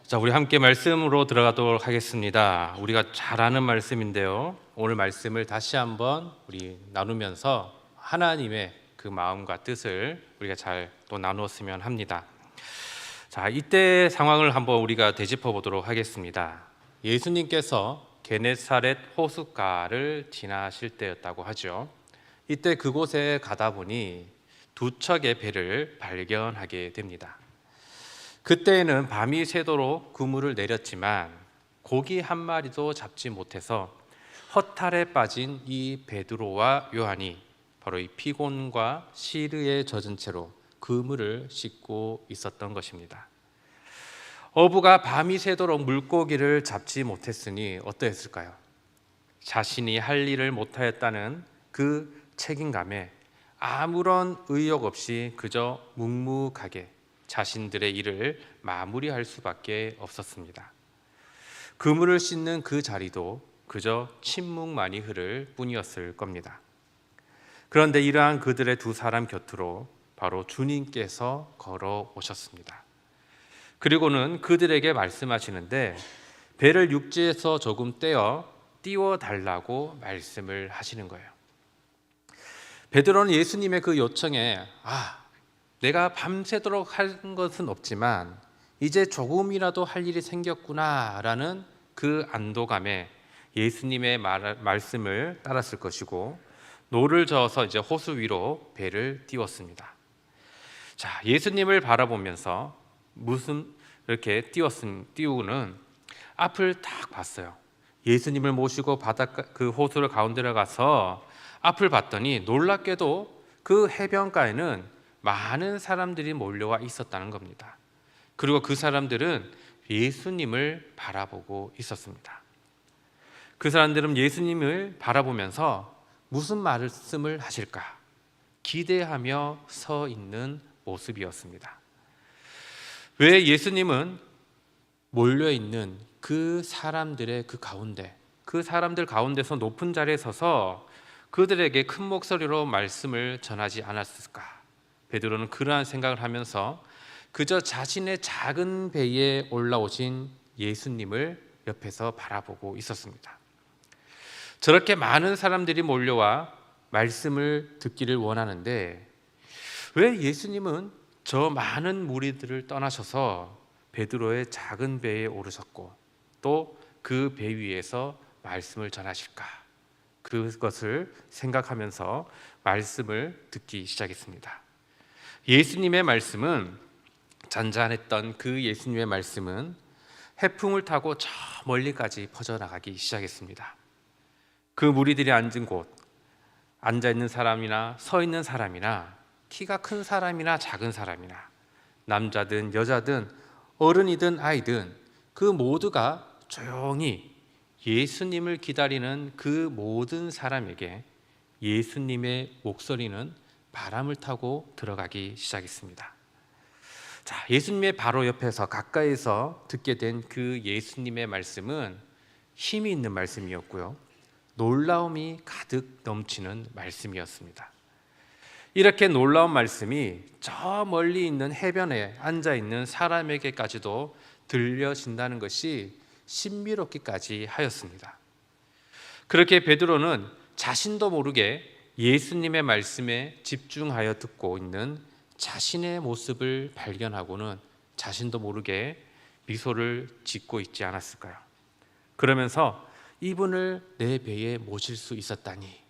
자, 우리 함께 말씀으로 들어가도록 하겠습니다. 우리가 잘 아는 말씀인데요. 오늘 말씀을 다시 한번 우리 나누면서 하나님의 그 마음과 뜻을 우리가 잘 또 나누었으면 합니다. 자, 이때 상황을 한번 우리가 되짚어 보도록 하겠습니다. 예수님께서 게네사렛 호숫가를 지나실 때였다고 하죠. 이때 그곳에 가다 보니 두 척의 배를 발견하게 됩니다. 그때에는 밤이 새도록 그물을 내렸지만 고기 한 마리도 잡지 못해서 허탈에 빠진 이 베드로와 요한이 바로 이 피곤과 시르에 젖은 채로 그물을 씻고 있었던 것입니다. 어부가 밤이 새도록 물고기를 잡지 못했으니 어떠했을까요? 자신이 할 일을 못하였다는 그 책임감에 아무런 의욕 없이 그저 묵묵하게 자신들의 일을 마무리할 수밖에 없었습니다. 그물을 씻는 그 자리도 그저 침묵만이 흐를 뿐이었을 겁니다. 그런데 이러한 그들의 두 사람 곁으로 바로 주님께서 걸어오셨습니다. 그리고는 그들에게 말씀하시는데 배를 육지에서 조금 띄워달라고 말씀을 하시는 거예요. 베드로는 예수님의 그 요청에 내가 밤새도록 한 것은 없지만 이제 조금이라도 할 일이 생겼구나라는 그 안도감에 예수님의 말씀을 따랐을 것이고 노를 저어서 이제 호수 위로 배를 띄웠습니다. 자, 예수님을 바라보면서 무슨 이렇게 띄우는 앞을 딱 봤어요. 예수님을 모시고 바닷가 그 호수를 가운데로 가서 앞을 봤더니 놀랍게도 그 해변가에는 많은 사람들이 몰려와 있었다는 겁니다. 그리고 그 사람들은 예수님을 바라보고 있었습니다. 그 사람들은 예수님을 바라보면서 무슨 말씀을 하실까 기대하며 서 있는 모습이었습니다. 왜 예수님은 몰려있는 그 사람들의 그 가운데, 그 사람들 가운데서 높은 자리에 서서 그들에게 큰 목소리로 말씀을 전하지 않았을까? 베드로는 그러한 생각을 하면서 그저 자신의 작은 배에 올라오신 예수님을 옆에서 바라보고 있었습니다. 저렇게 많은 사람들이 몰려와 말씀을 듣기를 원하는데 왜 예수님은 저 많은 무리들을 떠나셔서 베드로의 작은 배에 오르셨고 또 그 배 위에서 말씀을 전하실까? 그것을 생각하면서 말씀을 듣기 시작했습니다. 예수님의 말씀은 잔잔했던 그 예수님의 말씀은 해풍을 타고 저 멀리까지 퍼져나가기 시작했습니다. 그 무리들이 앉은 곳, 앉아있는 사람이나 서 있는 사람이나 키가 큰 사람이나 작은 사람이나 남자든 여자든 어른이든 아이든 그 모두가 조용히 예수님을 기다리는 그 모든 사람에게 예수님의 목소리는 바람을 타고 들어가기 시작했습니다. 자, 예수님의 바로 옆에서 가까이서 듣게 된 그 예수님의 말씀은 힘이 있는 말씀이었고요. 놀라움이 가득 넘치는 말씀이었습니다. 이렇게 놀라운 말씀이 저 멀리 있는 해변에 앉아 있는 사람에게까지도 들려진다는 것이 신비롭기까지 하였습니다. 그렇게 베드로는 자신도 모르게 예수님의 말씀에 집중하여 듣고 있는 자신의 모습을 발견하고는 자신도 모르게 미소를 짓고 있지 않았을까요? 그러면서 이분을 내 배에 모실 수 있었다니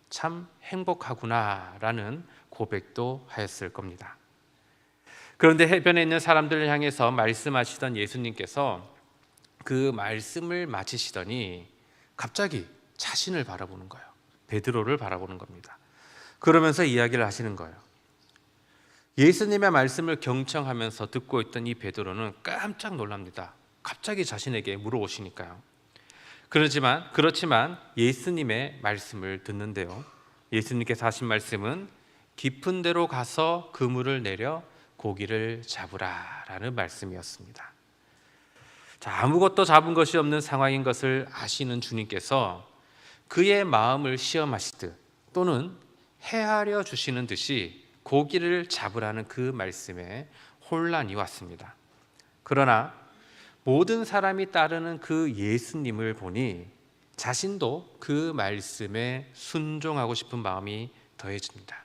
참 행복하구나라는 고백도 하였을 겁니다. 그런데 해변에 있는 사람들을 향해서 말씀하시던 예수님께서 그 말씀을 마치시더니 갑자기 자신을 바라보는 거예요. 베드로를 바라보는 겁니다. 그러면서 이야기를 하시는 거예요. 예수님의 말씀을 경청하면서 듣고 있던 이 베드로는 깜짝 놀랍니다. 갑자기 자신에게 물어오시니까요. 그렇지만 예수님의 말씀을 듣는데요. 예수님께서 하신 말씀은 깊은 데로 가서 그물을 내려 고기를 잡으라라는 말씀이었습니다. 자, 아무것도 잡은 것이 없는 상황인 것을 아시는 주님께서 그의 마음을 시험하시듯 또는 헤아려 주시는 듯이 고기를 잡으라는 그 말씀에 혼란이 왔습니다. 그러나 모든 사람이 따르는 그 예수님을 보니 자신도 그 말씀에 순종하고 싶은 마음이 더해집니다.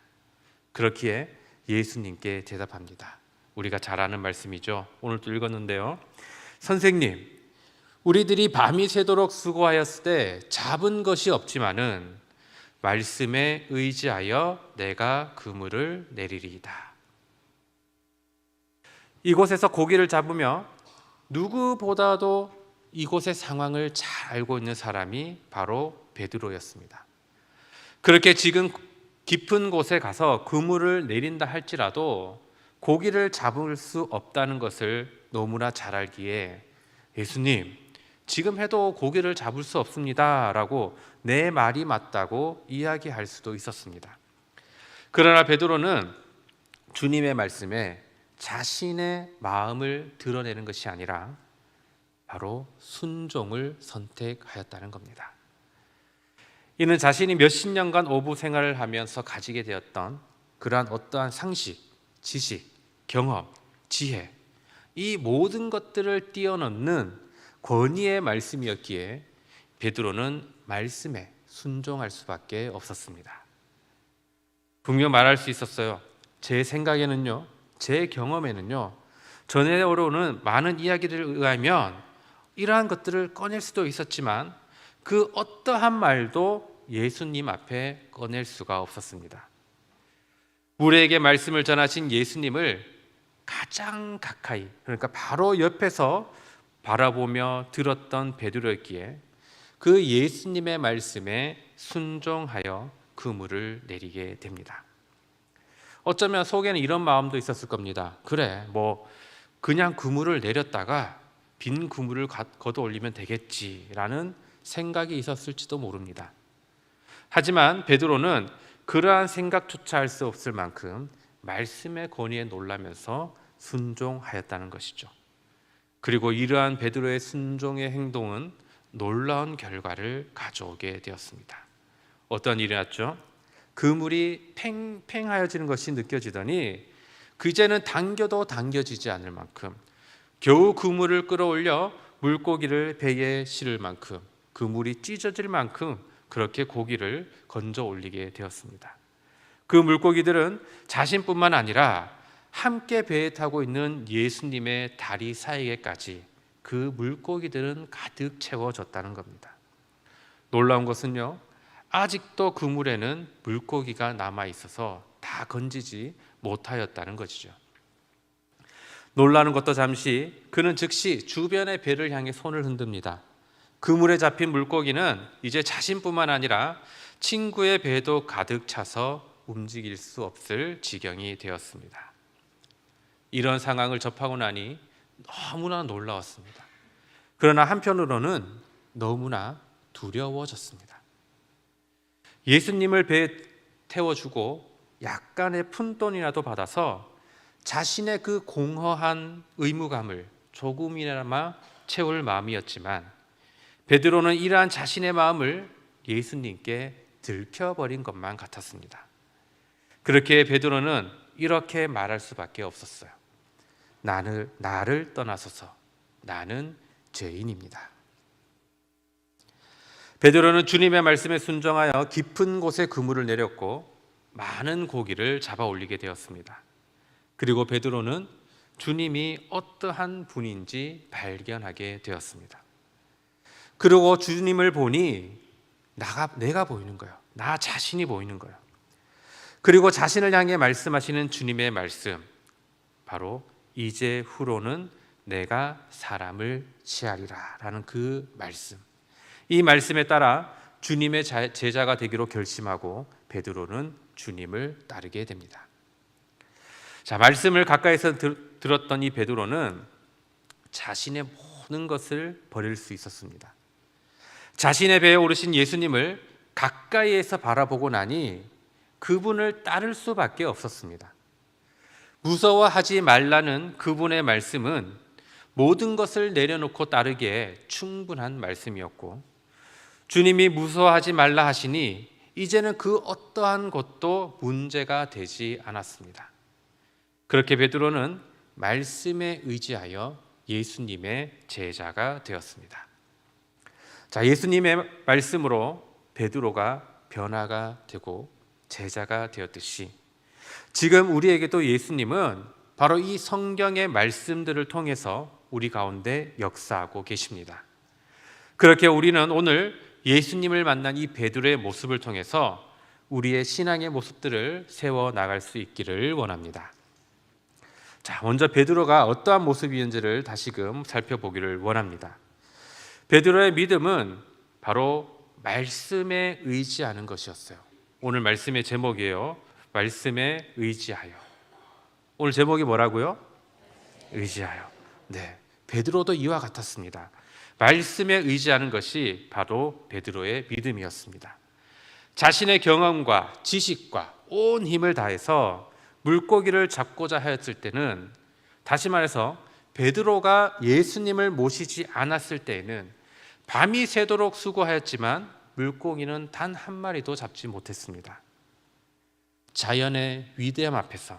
그렇기에 예수님께 대답합니다. 우리가 잘 아는 말씀이죠. 오늘 또 읽었는데요. 선생님, 우리들이 밤이 새도록 수고하였을 때 잡은 것이 없지만은 말씀에 의지하여 내가 그물을 내리리이다. 이곳에서 고기를 잡으며 누구보다도 이곳의 상황을 잘 알고 있는 사람이 바로 베드로였습니다. 그렇게 지금 깊은 곳에 가서 그물을 내린다 할지라도 고기를 잡을 수 없다는 것을 너무나 잘 알기에 예수님, 지금 해도 고기를 잡을 수 없습니다 라고 내 말이 맞다고 이야기할 수도 있었습니다. 그러나 베드로는 주님의 말씀에 자신의 마음을 드러내는 것이 아니라 바로 순종을 선택하였다는 겁니다. 이는 자신이 몇십 년간 어부 생활을 하면서 가지게 되었던 그러한 어떠한 상식, 지식, 경험, 지혜, 이 모든 것들을 뛰어넘는 권위의 말씀이었기에 베드로는 말씀에 순종할 수밖에 없었습니다. 분명 말할 수 있었어요. 제 생각에는요, 제 경험에는요, 전해오는 많은 이야기들에 의하면 이러한 것들을 꺼낼 수도 있었지만 그 어떠한 말도 예수님 앞에 꺼낼 수가 없었습니다. 우리에게 말씀을 전하신 예수님을 가장 가까이, 그러니까 바로 옆에서 바라보며 들었던 베드로였기에 그 예수님의 말씀에 순종하여 그물을 내리게 됩니다. 어쩌면 속에는 이런 마음도 있었을 겁니다. 그래, 그냥 그물을 내렸다가 빈 그물을 걷어 올리면 되겠지라는 생각이 있었을지도 모릅니다. 하지만 베드로는 그러한 생각조차 할 수 없을 만큼 말씀의 권위에 놀라면서 순종하였다는 것이죠. 그리고 이러한 베드로의 순종의 행동은 놀라운 결과를 가져오게 되었습니다. 어떤 일이 났죠? 그물이 팽팽하여지는 것이 느껴지더니 그제는 당겨도 당겨지지 않을 만큼 겨우 그물을 끌어올려 물고기를 배에 실을 만큼 그물이 찢어질 만큼 그렇게 고기를 건져 올리게 되었습니다. 그 물고기들은 자신뿐만 아니라 함께 배에 타고 있는 예수님의 다리 사이에까지 그 물고기들은 가득 채워졌다는 겁니다. 놀라운 것은요, 아직도 그물에는 물고기가 남아 있어서 다 건지지 못하였다는 것이죠. 놀라는 것도 잠시, 그는 즉시 주변의 배를 향해 손을 흔듭니다. 그물에 잡힌 물고기는 이제 자신뿐만 아니라 친구의 배도 가득 차서 움직일 수 없을 지경이 되었습니다. 이런 상황을 접하고 나니 너무나 놀라웠습니다. 그러나 한편으로는 너무나 두려워졌습니다. 예수님을 배에 태워주고 약간의 푼돈이라도 받아서 자신의 그 공허한 의무감을 조금이나마 채울 마음이었지만 베드로는 이러한 자신의 마음을 예수님께 들켜버린 것만 같았습니다. 그렇게 베드로는 이렇게 말할 수밖에 없었어요. 나를 떠나소서, 나는 죄인입니다. 베드로는 주님의 말씀에 순종하여 깊은 곳에 그물을 내렸고 많은 고기를 잡아 올리게 되었습니다. 그리고 베드로는 주님이 어떠한 분인지 발견하게 되었습니다. 그리고 주님을 보니 내가 보이는 거예요. 나 자신이 보이는 거예요. 그리고 자신을 향해 말씀하시는 주님의 말씀, 바로 이제 후로는 내가 사람을 취하리라 라는 그 말씀, 이 말씀에 따라 주님의 제자가 되기로 결심하고 베드로는 주님을 따르게 됩니다. 자, 말씀을 가까이서 들었던 이 베드로는 자신의 모든 것을 버릴 수 있었습니다. 자신의 배에 오르신 예수님을 가까이에서 바라보고 나니 그분을 따를 수밖에 없었습니다. 무서워하지 말라는 그분의 말씀은 모든 것을 내려놓고 따르기에 충분한 말씀이었고, 주님이 무서워하지 말라 하시니 이제는 그 어떠한 것도 문제가 되지 않았습니다. 그렇게 베드로는 말씀에 의지하여 예수님의 제자가 되었습니다. 자, 예수님의 말씀으로 베드로가 변화가 되고 제자가 되었듯이 지금 우리에게도 예수님은 바로 이 성경의 말씀들을 통해서 우리 가운데 역사하고 계십니다. 그렇게 우리는 오늘 예수님을 만난 이 베드로의 모습을 통해서 우리의 신앙의 모습들을 세워 나갈 수 있기를 원합니다. 자, 먼저 베드로가 어떠한 모습이었는지를 다시금 살펴보기를 원합니다. 베드로의 믿음은 바로 말씀에 의지하는 것이었어요. 오늘 말씀의 제목이에요. 말씀에 의지하여. 오늘 제목이 뭐라고요? 의지하여. 네, 베드로도 이와 같았습니다. 말씀에 의지하는 것이 바로 베드로의 믿음이었습니다. 자신의 경험과 지식과 온 힘을 다해서 물고기를 잡고자 하였을 때는, 다시 말해서 베드로가 예수님을 모시지 않았을 때에는 밤이 새도록 수고하였지만 물고기는 단 한 마리도 잡지 못했습니다. 자연의 위대함 앞에서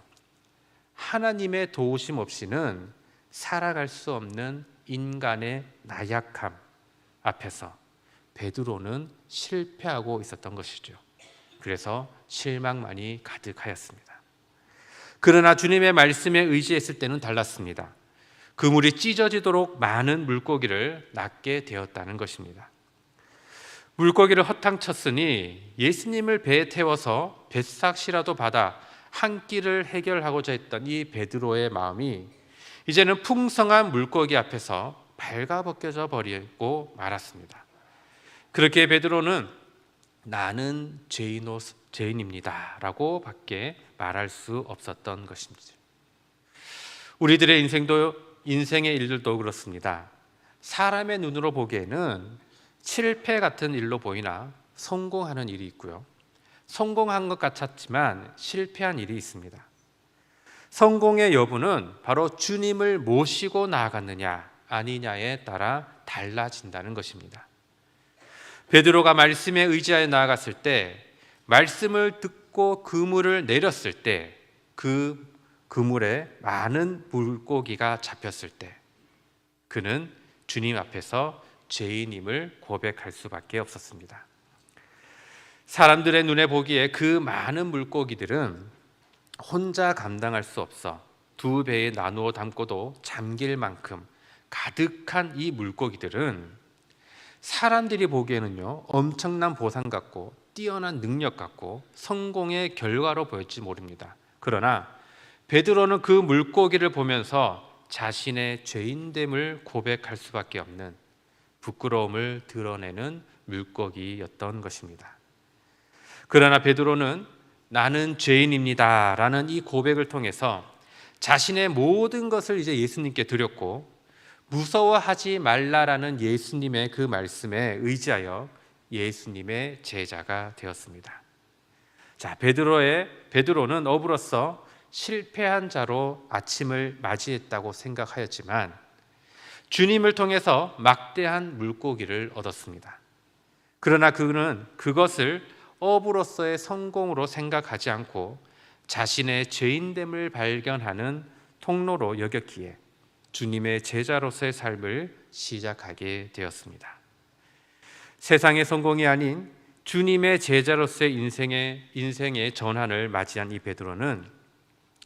하나님의 도우심 없이는 살아갈 수 없는 인간의 나약함 앞에서 베드로는 실패하고 있었던 것이죠. 그래서 실망만이 가득하였습니다. 그러나 주님의 말씀에 의지했을 때는 달랐습니다. 그물이 찢어지도록 많은 물고기를 낚게 되었다는 것입니다. 물고기를 허탕쳤으니 예수님을 배에 태워서 뱃삭시라도 받아 한 끼를 해결하고자 했던 이 베드로의 마음이 이제는 풍성한 물고기 앞에서 발가벗겨져 버리고 말았습니다. 그렇게 베드로는 나는 죄인입니다 라고 밖에 말할 수 없었던 것입니다. 우리들의 인생의 일들도 그렇습니다. 사람의 눈으로 보기에는 실패 같은 일로 보이나 성공하는 일이 있고요, 성공한 것 같았지만 실패한 일이 있습니다. 성공의 여부는 바로 주님을 모시고 나아갔느냐 아니냐에 따라 달라진다는 것입니다. 베드로가 말씀에 의지하여 나아갔을 때, 말씀을 듣고 그물을 내렸을 때, 그 그물에 많은 물고기가 잡혔을 때 그는 주님 앞에서 죄인임을 고백할 수밖에 없었습니다. 사람들의 눈에 보기에 그 많은 물고기들은 혼자 감당할 수 없어 두 배에 나누어 담고도 잠길 만큼 가득한 이 물고기들은 사람들이 보기에는요 엄청난 보상 같고 뛰어난 능력 같고 성공의 결과로 보일지 모릅니다. 그러나 베드로는 그 물고기를 보면서 자신의 죄인됨을 고백할 수밖에 없는 부끄러움을 드러내는 물고기였던 것입니다. 그러나 베드로는 나는 죄인입니다 라는 이 고백을 통해서 자신의 모든 것을 이제 예수님께 드렸고, 무서워하지 말라라는 예수님의 그 말씀에 의지하여 예수님의 제자가 되었습니다. 자, 베드로는 어부로서 실패한 자로 아침을 맞이했다고 생각하였지만 주님을 통해서 막대한 물고기를 얻었습니다. 그러나 그는 그것을 어부로서의 성공으로 생각하지 않고 자신의 죄인됨을 발견하는 통로로 여겼기에 주님의 제자로서의 삶을 시작하게 되었습니다. 세상의 성공이 아닌 주님의 제자로서의 인생의 전환을 맞이한 이 베드로는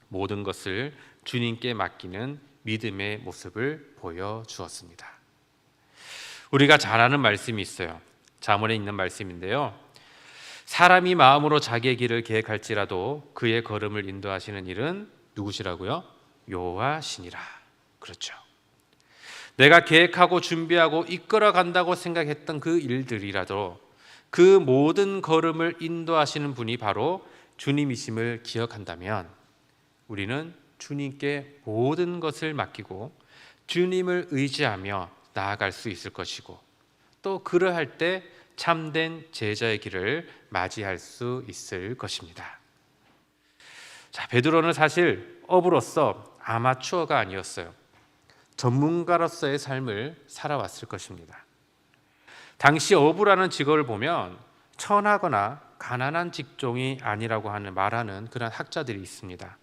모든 것을 주님께 맡기는 믿음의 모습을 보여주었습니다. 우리가 잘 아는 말씀이 있어요. 잠언에 있는 말씀인데요, 사람이 마음으로 자기의 길을 계획할지라도 그의 걸음을 인도하시는 일은 누구시라고요? 여호와시니라. 그렇죠. 내가 계획하고 준비하고 이끌어 간다고 생각했던 그 일들이라도 그 모든 걸음을 인도하시는 분이 바로 주님이심을 기억한다면 우리는 주님께 모든 것을 맡기고 주님을 의지하며 나아갈 수 있을 것이고, 또 그러할 때 참된 제자의 길을 맞이할 수 있을 것입니다. 자, 베드로는 사실 어부로서 아마추어가 아니었어요. 전문가로서의 삶을 살아왔을 것입니다. 당시 어부라는 직업을 보면 천하거나 가난한 직종이 아니라고 말하는 그런 학자들이 있습니다.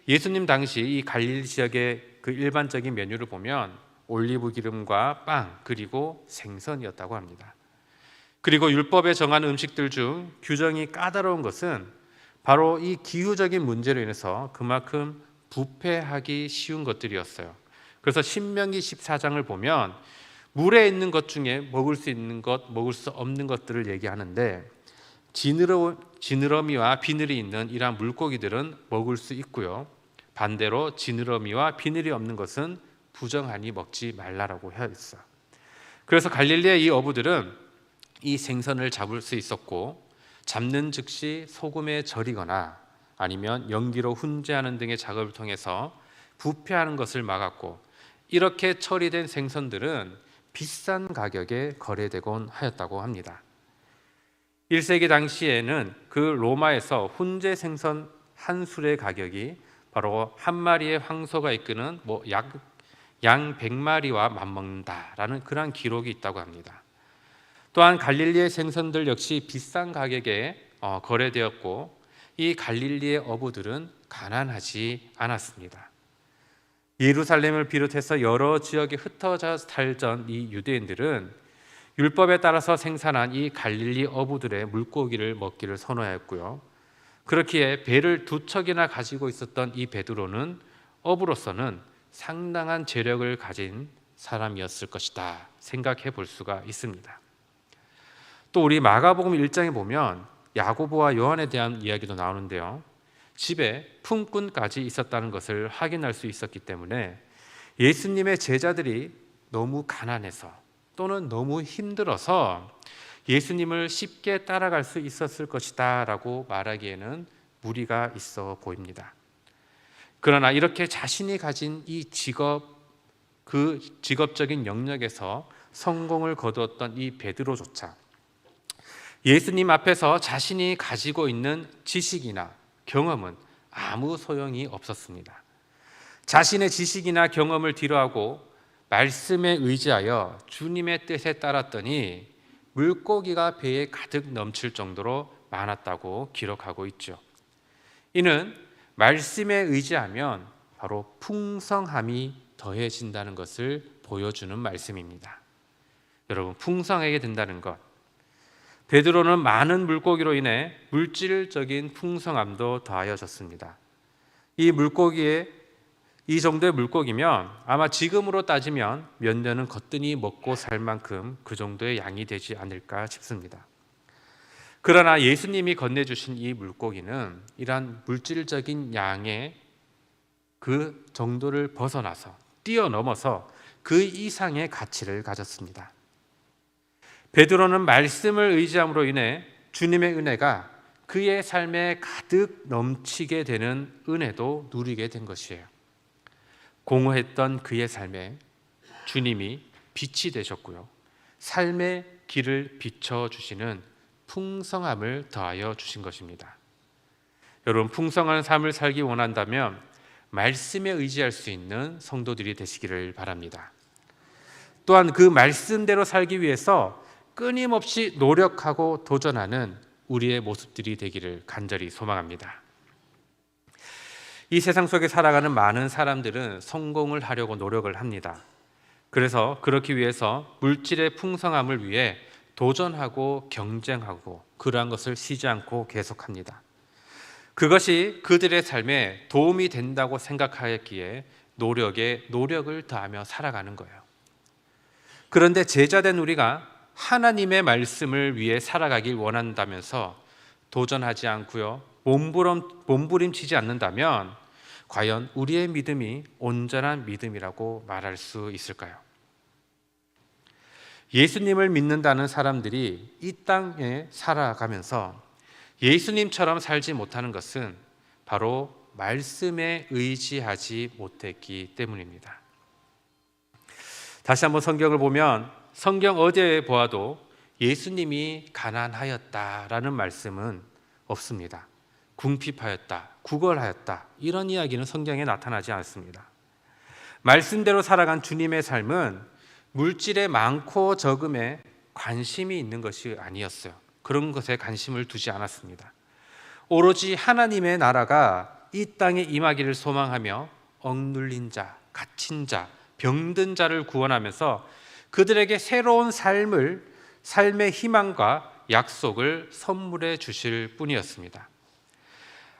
예수님 당시 이 갈릴리 지역의 그 일반적인 메뉴를 보면 올리브 기름과 빵 그리고 생선이었다고 합니다. 그리고 율법에 정한 음식들 중 규정이 까다로운 것은 바로 이 기후적인 문제로 인해서 그만큼 부패하기 쉬운 것들이었어요. 그래서 신명기 14장을 보면 물에 있는 것 중에 먹을 수 있는 것, 먹을 수 없는 것들을 얘기하는데 지느러미와 비늘이 있는 이러한 물고기들은 먹을 수 있고요. 반대로 지느러미와 비늘이 없는 것은 부정하니 먹지 말라라고 했어요. 그래서 갈릴리의 이 어부들은 이 생선을 잡을 수 있었고 잡는 즉시 소금에 절이거나 아니면 연기로 훈제하는 등의 작업을 통해서 부패하는 것을 막았고 이렇게 처리된 생선들은 비싼 가격에 거래되곤 하였다고 합니다. 1세기 당시에는 그 로마에서 훈제 생선 한 술의 가격이 바로 한 마리의 황소가 이끄는 양 100마리와 맞먹는다라는 그런 기록이 있다고 합니다. 또한 갈릴리의 생선들 역시 비싼 가격에 거래되었고 이 갈릴리의 어부들은 가난하지 않았습니다. 예루살렘을 비롯해서 여러 지역에 흩어져 살던 이 유대인들은 율법에 따라서 생산한 이 갈릴리 어부들의 물고기를 먹기를 선호하였고요. 그렇기에 배를 2척이나 가지고 있었던 이 베드로는 어부로서는 상당한 재력을 가진 사람이었을 것이다 생각해 볼 수가 있습니다. 또 우리 마가복음 1장에 보면 야고보와 요한에 대한 이야기도 나오는데요. 집에 품꾼까지 있었다는 것을 확인할 수 있었기 때문에 예수님의 제자들이 너무 가난해서 또는 너무 힘들어서 예수님을 쉽게 따라갈 수 있었을 것이다 라고 말하기에는 무리가 있어 보입니다. 그러나 이렇게 자신이 가진 이 그 직업적인 영역에서 성공을 거두었던 이 베드로조차 예수님 앞에서 자신이 가지고 있는 지식이나 경험은 아무 소용이 없었습니다. 자신의 지식이나 경험을 뒤로하고 말씀에 의지하여 주님의 뜻에 따랐더니 물고기가 배에 가득 넘칠 정도로 많았다고 기록하고 있죠. 이는 말씀에 의지하면 바로 풍성함이 더해진다는 것을 보여주는 말씀입니다. 여러분, 풍성하게 된다는 것, 베드로는 많은 물고기로 인해 물질적인 풍성함도 더하여졌습니다. 이 정도의 물고기면 아마 지금으로 따지면 몇 년은 거뜬히 먹고 살 만큼 그 정도의 양이 되지 않을까 싶습니다. 그러나 예수님이 건네주신 이 물고기는 이러한 물질적인 양의 그 정도를 벗어나서 뛰어넘어서 그 이상의 가치를 가졌습니다. 베드로는 말씀을 의지함으로 인해 주님의 은혜가 그의 삶에 가득 넘치게 되는 은혜도 누리게 된 것이에요. 공허했던 그의 삶에 주님이 빛이 되셨고요. 삶의 길을 비춰주시는 풍성함을 더하여 주신 것입니다. 여러분, 풍성한 삶을 살기 원한다면 말씀에 의지할 수 있는 성도들이 되시기를 바랍니다. 또한 그 말씀대로 살기 위해서 끊임없이 노력하고 도전하는 우리의 모습들이 되기를 간절히 소망합니다. 이 세상 속에 살아가는 많은 사람들은 성공을 하려고 노력을 합니다. 그래서 그렇기 위해서 물질의 풍성함을 위해 도전하고 경쟁하고 그러한 것을 쉬지 않고 계속합니다. 그것이 그들의 삶에 도움이 된다고 생각하였기에 노력에 노력을 더하며 살아가는 거예요. 그런데 제자된 우리가 하나님의 말씀을 위해 살아가길 원한다면서 도전하지 않고요, 몸부림치지 않는다면 과연 우리의 믿음이 온전한 믿음이라고 말할 수 있을까요? 예수님을 믿는다는 사람들이 이 땅에 살아가면서 예수님처럼 살지 못하는 것은 바로 말씀에 의지하지 못했기 때문입니다. 다시 한번 성경을 보면 성경 어디에 보아도 예수님이 가난하였다라는 말씀은 없습니다. 궁핍하였다, 구걸하였다, 이런 이야기는 성경에 나타나지 않습니다. 말씀대로 살아간 주님의 삶은 물질의 많고 적음에 관심이 있는 것이 아니었어요. 그런 것에 관심을 두지 않았습니다. 오로지 하나님의 나라가 이 땅에 임하기를 소망하며 억눌린 자, 갇힌 자, 병든 자를 구원하면서 그들에게 새로운 삶의 희망과 약속을 선물해 주실 뿐이었습니다.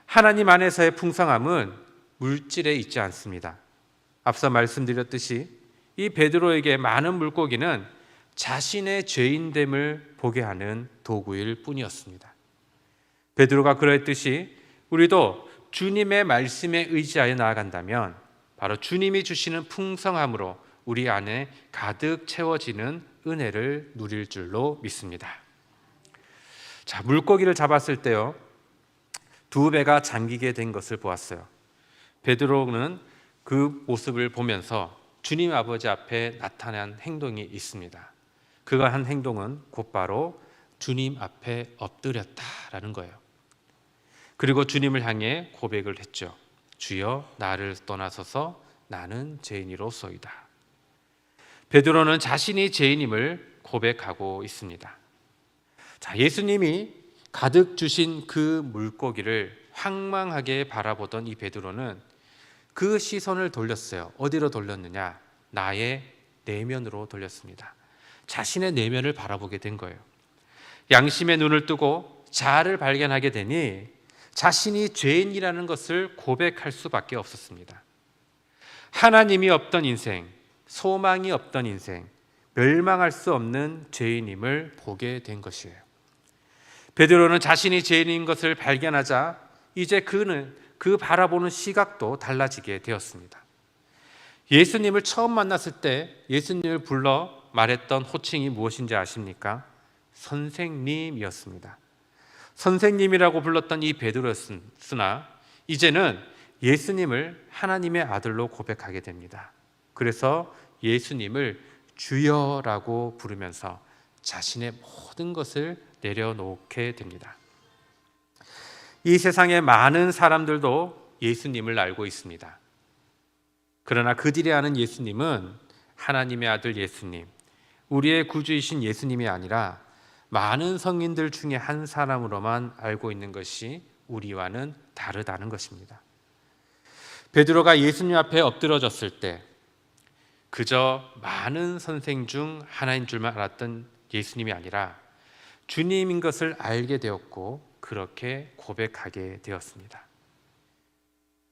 하나님 안에서의 풍성함은 물질에 있지 않습니다. 앞서 말씀드렸듯이 이 베드로에게 많은 물고기는 자신의 죄인됨을 보게 하는 도구일 뿐이었습니다. 베드로가 그러했듯이 우리도 주님의 말씀에 의지하여 나아간다면 바로 주님이 주시는 풍성함으로 우리 안에 가득 채워지는 은혜를 누릴 줄로 믿습니다. 자, 물고기를 잡았을 때요, 두 배가 잠기게 된 것을 보았어요. 베드로는 그 모습을 보면서 주님 아버지 앞에 나타난 행동이 있습니다. 그가 한 행동은 곧바로 주님 앞에 엎드렸다라는 거예요. 그리고 주님을 향해 고백을 했죠. 주여, 나를 떠나소서, 나는 죄인이로소이다. 베드로는 자신이 죄인임을 고백하고 있습니다. 자, 예수님이 가득 주신 그 물고기를 황망하게 바라보던 이 베드로는 그 시선을 돌렸어요. 어디로 돌렸느냐? 나의 내면으로 돌렸습니다. 자신의 내면을 바라보게 된 거예요. 양심의 눈을 뜨고 자아를 발견하게 되니 자신이 죄인이라는 것을 고백할 수밖에 없었습니다. 하나님이 없던 인생, 소망이 없던 인생, 멸망할 수 없는 죄인임을 보게 된 것이에요. 베드로는 자신이 죄인인 것을 발견하자 이제 그는 그 바라보는 시각도 달라지게 되었습니다. 예수님을 처음 만났을 때 예수님을 불러 말했던 호칭이 무엇인지 아십니까? 선생님이었습니다. 선생님이라고 불렀던 이 베드로였으나 이제는 예수님을 하나님의 아들로 고백하게 됩니다. 그래서 예수님을 주여라고 부르면서 자신의 모든 것을 내려놓게 됩니다. 이 세상의 많은 사람들도 예수님을 알고 있습니다. 그러나 그들이 아는 예수님은 하나님의 아들 예수님, 우리의 구주이신 예수님이 아니라 많은 성인들 중에 한 사람으로만 알고 있는 것이 우리와는 다르다는 것입니다. 베드로가 예수님 앞에 엎드러졌을 때 그저 많은 선생 중 하나인 줄만 알았던 예수님이 아니라 주님인 것을 알게 되었고 그렇게 고백하게 되었습니다.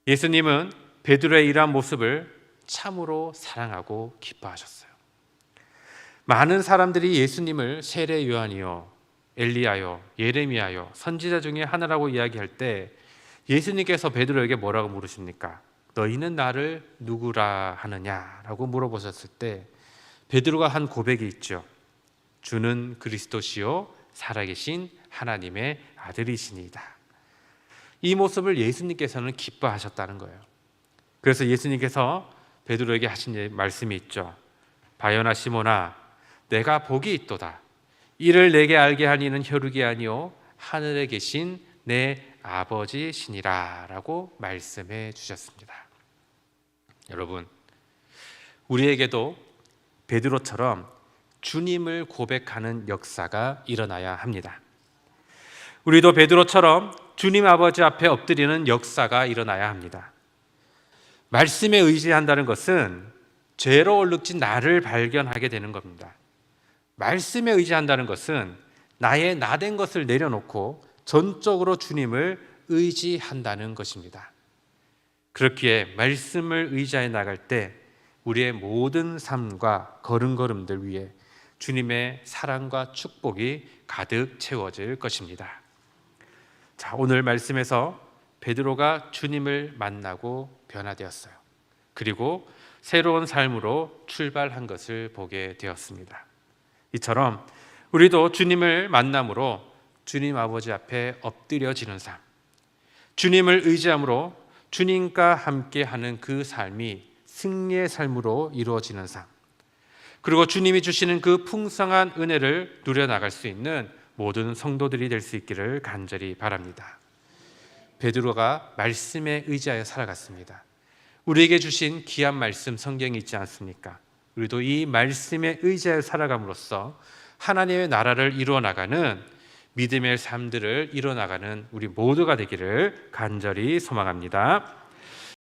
예수님은 베드로의 이러한 모습을 참으로 사랑하고 기뻐하셨어요. 많은 사람들이 예수님을 세례 요한이요, 엘리야요, 예레미야요, 선지자 중에 하나라고 이야기할 때 예수님께서 베드로에게 뭐라고 물으십니까? 너희는 나를 누구라 하느냐라고 물어보셨을 때 베드로가 한 고백이 있죠. 주는 그리스도시요 살아계신 하나님의 아들이시니이다. 이 모습을 예수님께서는 기뻐하셨다는 거예요. 그래서 예수님께서 베드로에게 하신 말씀이 있죠. 바요나 시몬아, 내가 복이 있도다. 이를 내게 알게 하니 이는 혈육이 아니요 하늘에 계신 내 아버지시니라 라고 말씀해 주셨습니다. 여러분, 우리에게도 베드로처럼 주님을 고백하는 역사가 일어나야 합니다. 우리도 베드로처럼 주님 아버지 앞에 엎드리는 역사가 일어나야 합니다. 말씀에 의지한다는 것은 죄로 얼룩진 나를 발견하게 되는 겁니다. 말씀에 의지한다는 것은 나의 나된 것을 내려놓고 전적으로 주님을 의지한다는 것입니다. 그렇기에 말씀을 의지해 나갈 때 우리의 모든 삶과 걸음걸음들 위에 주님의 사랑과 축복이 가득 채워질 것입니다. 자, 오늘 말씀에서 베드로가 주님을 만나고 변화되었어요. 그리고 새로운 삶으로 출발한 것을 보게 되었습니다. 이처럼 우리도 주님을 만남으로 주님 아버지 앞에 엎드려지는 삶, 주님을 의지함으로 주님과 함께하는 그 삶이 승리의 삶으로 이루어지는 삶, 그리고 주님이 주시는 그 풍성한 은혜를 누려나갈 수 있는 모든 성도들이 될 수 있기를 간절히 바랍니다. 베드로가 말씀에 의지하여 살아갔습니다. 우리에게 주신 귀한 말씀 성경이 있지 않습니까? 우리도 이 말씀에 의지하여 살아감으로써 하나님의 나라를 이루어나가는 믿음의 삶들을 이루어나가는 우리 모두가 되기를 간절히 소망합니다.